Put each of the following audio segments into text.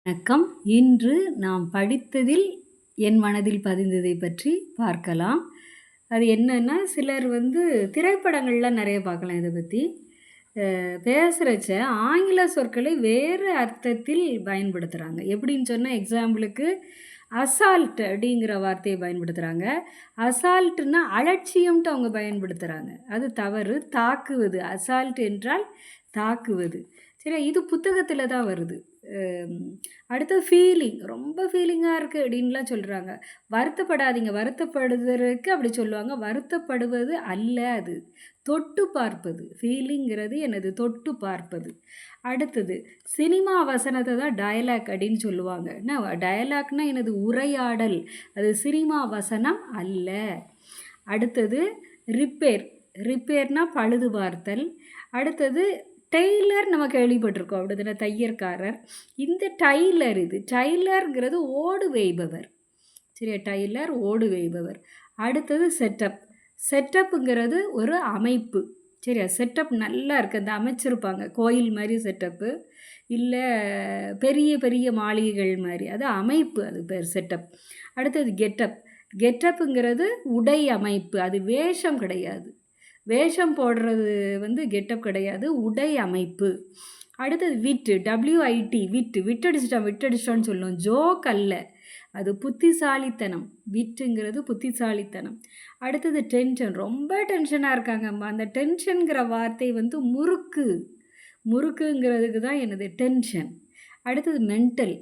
வணக்கம். இன்று நாம் படித்ததில் என் மனதில் பதிந்ததை பற்றி பார்க்கலாம். அது என்னன்னா, சிலர் திரைப்படங்கள்லாம் நிறைய பார்க்கலாம் இதை பற்றி. பேசுகிறச்ச ஆங்கில சொற்களை வேறு அர்த்தத்தில் பயன்படுத்துகிறாங்க. எப்படின்னு சொன்னால், எக்ஸாம்பிளுக்கு அசால்ட் அப்படிங்கிற வார்த்தையை பயன்படுத்துகிறாங்க. அசால்ட்டுன்னா அலட்சியம்ட்டு அவங்க பயன்படுத்துகிறாங்க. அது தவறு. தாக்குவது. அசால்ட் என்றால் தாக்குவது. சரி, இது புத்தகத்தில் தான் வருது. அடுத்தது ஃபீலிங். ரொம்ப ஃபீலிங்காக இருக்குது அப்படின்லாம் சொல்கிறாங்க. வருத்தப்படாதீங்க. வருத்தப்படுவதற்கு அப்படி சொல்லுவாங்க. வருத்தப்படுவது அல்ல அது. தொட்டு பார்ப்பது. ஃபீலிங்கிறது எனது தொட்டு பார்ப்பது. அடுத்தது சினிமா வசனத்தை தான் டயலாக் அப்படின்னு சொல்லுவாங்க. என்ன டயலாக்னா எனது உரையாடல். அது சினிமா வசனம் அல்ல. அடுத்தது ரிப்பேர். ரிப்பேர்னா பழுது பார்த்தல். அடுத்தது டெய்லர் நம்ம கேள்விப்பட்டிருக்கோம். அப்படிதானே, தையற்காரர். இந்த டைலர், இது டைலருங்கிறது ஓடு வேய்பவர். சரியா, டைலர் ஓடு வேய்பவர். அடுத்தது செட்டப். செட்டப்புங்கிறது ஒரு அமைப்பு. சரியா, செட்டப் நல்லா இருக்குது. அந்த அமைச்சிருப்பாங்க கோயில் மாதிரி செட்டப்பு, இல்லை பெரிய பெரிய மாளிகைகள் மாதிரி. அது அமைப்பு, அது பேர் செட்டப். அடுத்தது கெட்டப். கெட்டப்புங்கிறது உடை அமைப்பு. அது வேஷம் கிடையாது. வேஷம் போடுறது கெட்டப் கிடையாது, உடை அமைப்பு. அடுத்தது விட்டு. WIT விட்டு. விட்டடிச்சிட்டான்னு சொல்லுவோம். ஜோக் அல்ல, அது புத்திசாலித்தனம். விட்டுங்கிறது புத்திசாலித்தனம். அடுத்தது டென்ஷன். ரொம்ப டென்ஷனாக இருக்காங்கம்மா. அந்த டென்ஷனுங்கிற வார்த்தை முறுக்கு. முறுக்குங்கிறதுக்கு தான் எனது டென்ஷன். அடுத்தது மென்டல்.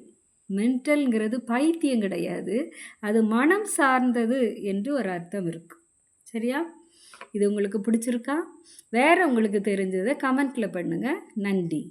மென்டல்ங்கிறது பைத்தியம் கிடையாது, அது மனம் சார்ந்தது என்று ஒரு அர்த்தம் இருக்குது. சரியா, இது உங்களுக்கு பிடிச்சிருக்கா? வேறு உங்களுக்கு தெரிஞ்சதை கமெண்ட்டில் பண்ணுங்கள். நன்றி.